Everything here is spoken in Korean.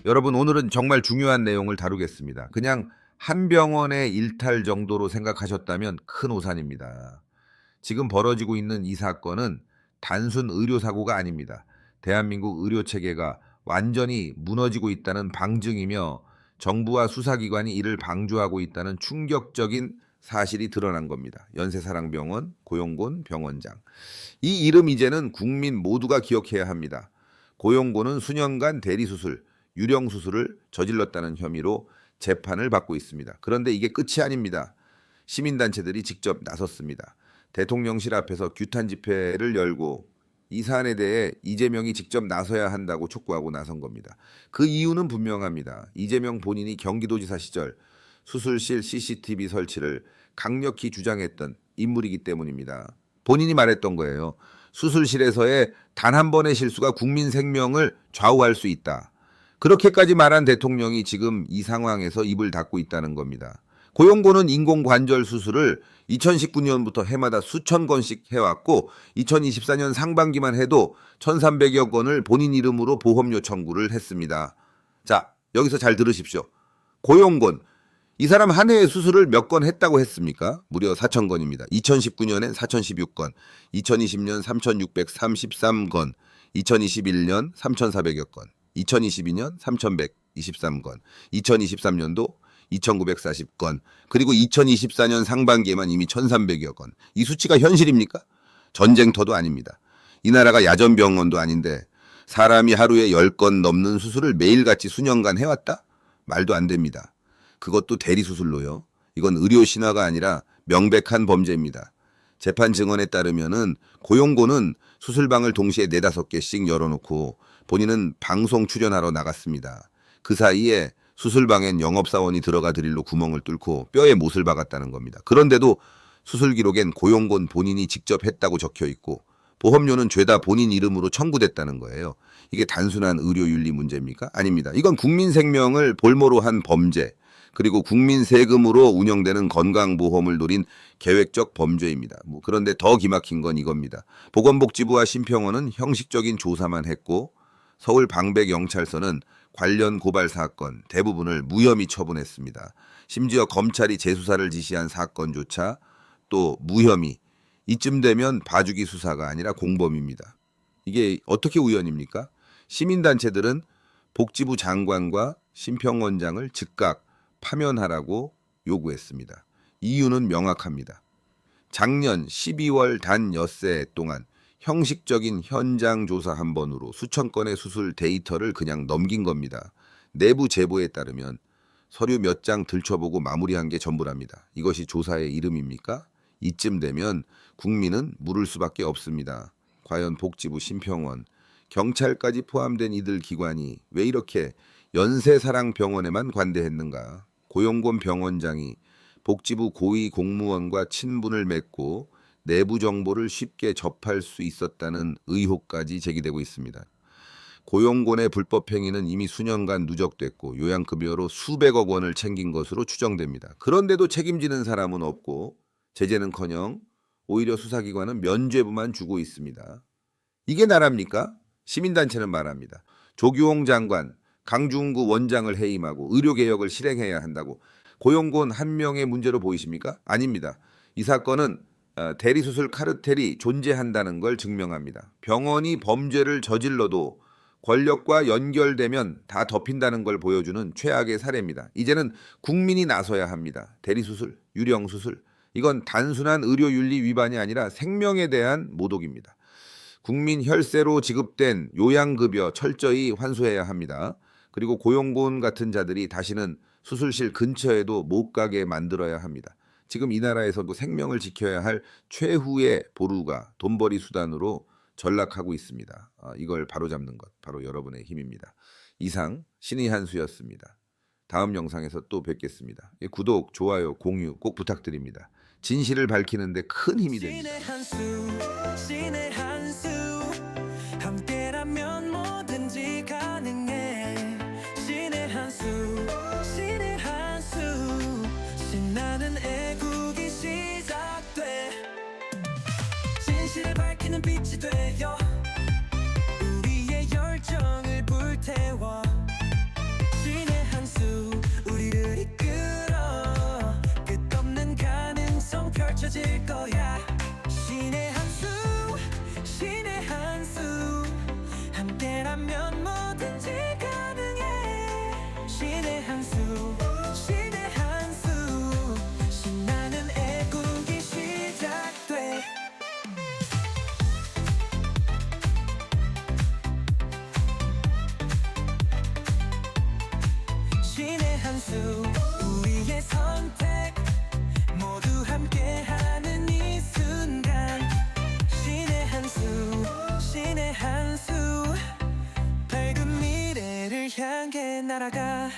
여러분, 오늘은 정말 중요한 내용을 다루겠습니다. 그냥 한 병원의 일탈 정도로 생각하셨다면 큰 오산입니다. 지금 벌어지고 있는 이 사건은 단순 의료사고가 아닙니다. 대한민국 의료체계가 완전히 무너지고 있다는 방증이며 정부와 수사기관이 이를 방조하고 있다는 충격적인 사실이 드러난 겁니다. 연세사랑병원 고용곤 병원장. 이 이름 이제는 국민 모두가 기억해야 합니다. 고용곤은 수년간 대리수술, 유령수술을 저질렀다는 혐의로 재판을 받고 있습니다. 그런데 이게 끝이 아닙니다. 시민단체들이 직접 나섰습니다. 대통령실 앞에서 규탄 집회를 열고 이 사안에 대해 이재명이 직접 나서야 한다고 촉구하고 나선 겁니다. 그 이유는 분명합니다. 이재명 본인이 경기도지사 시절 수술실 CCTV 설치를 강력히 주장했던 인물이기 때문입니다. 본인이 말했던 거예요. 수술실에서의 단 한 번의 실수가 국민 생명을 좌우할 수 있다. 그렇게까지 말한 대통령이 지금 이 상황에서 입을 닫고 있다는 겁니다. 고용고는 인공관절 수술을 2019년부터 해마다 수천 건씩 해왔고 2024년 상반기만 해도 1,300여 건을 본인 이름으로 보험료 청구를 했습니다. 자, 여기서 잘 들으십시오. 고용곤, 이 사람 한 해에 수술을 몇 건 했다고 했습니까? 무려 4,000건입니다. 2019년엔 4,012건, 2020년 3,633건, 2021년 3,400여 건, 2022년 3,123건, 2023년도 2,940건, 그리고 2024년 상반기에만 이미 1,300여 건. 이 수치가 현실입니까? 전쟁터도 아닙니다. 이 나라가 야전병원도 아닌데 사람이 하루에 10건 넘는 수술을 매일같이 수년간 해왔다? 말도 안 됩니다. 그것도 대리수술로요. 이건 의료신화가 아니라 명백한 범죄입니다. 재판 증언에 따르면은 고용고는 수술방을 동시에 4-5개씩 열어놓고 본인은 방송 출연하러 나갔습니다. 그 사이에 수술방엔 영업사원이 들어가 드릴로 구멍을 뚫고 뼈에 못을 박았다는 겁니다. 그런데도 수술 기록엔 고용곤 본인이 직접 했다고 적혀 있고 보험료는 죄다 본인 이름으로 청구됐다는 거예요. 이게 단순한 의료윤리 문제입니까? 아닙니다. 이건 국민 생명을 볼모로 한 범죄, 그리고 국민 세금으로 운영되는 건강보험을 노린 계획적 범죄입니다. 그런데 더 기막힌 건 이겁니다. 보건복지부와 심평원은 형식적인 조사만 했고 서울 방백경찰서는 관련 고발 사건 대부분을 무혐의 처분했습니다. 심지어 검찰이 재수사를 지시한 사건조차 또 무혐의. 이쯤 되면 봐주기 수사가 아니라 공범입니다. 이게 어떻게 우연입니까? 시민단체들은 복지부 장관과 심평원장을 즉각 파면하라고 요구했습니다. 이유는 명확합니다. 작년 12월 단 엿새 동안 형식적인 현장 조사 한 번으로 수천 건의 수술 데이터를 그냥 넘긴 겁니다. 내부 제보에 따르면 서류 몇 장 들춰보고 마무리한 게 전부랍니다. 이것이 조사의 이름입니까? 이쯤 되면 국민은 물을 수밖에 없습니다. 과연 복지부, 심평원, 경찰까지 포함된 이들 기관이 왜 이렇게 연세사랑병원에만 관대했는가? 고용곤 병원장이 복지부 고위 공무원과 친분을 맺고 내부 정보를 쉽게 접할 수 있었다는 의혹까지 제기되고 있습니다. 고용곤의 불법 행위는 이미 수년간 누적됐고 요양급여로 수백억 원을 챙긴 것으로 추정됩니다. 그런데도 책임지는 사람은 없고 제재는커녕 오히려 수사기관은 면죄부만 주고 있습니다. 이게 나라입니까? 시민단체는 말합니다. 조규홍 장관, 강중구 원장을 해임하고 의료개혁을 실행해야 한다고. 고용곤 한 명의 문제로 보이십니까? 아닙니다. 이 사건은 대리수술 카르텔이 존재한다는 걸 증명합니다. 병원이 범죄를 저질러도 권력과 연결되면 다 덮인다는 걸 보여주는 최악의 사례입니다. 이제는 국민이 나서야 합니다. 대리수술, 유령수술. 이건 단순한 의료윤리 위반이 아니라 생명에 대한 모독입니다. 국민 혈세로 지급된 요양급여 철저히 환수해야 합니다. 그리고 고용곤 같은 자들이 다시는 수술실 근처에도 못 가게 만들어야 합니다. 지금 이 나라에서도 생명을 지켜야 할 최후의 보루가 돈벌이 수단으로 전락하고 있습니다. 이걸 바로잡는 것, 바로 여러분의 힘입니다. 이상 신의 한수였습니다. 다음 영상에서 또 뵙겠습니다. 구독, 좋아요, 공유 꼭 부탁드립니다. 진실을 밝히는데 큰 힘이 됩니다. 신의 한 수, 함께라면 뭐든지 가능해. 신의 한 수, 신의 한 수, 신나는 애국이 시작돼. 진실을 밝히는 빛이 되어 우리의 열정을 불태워. 날아가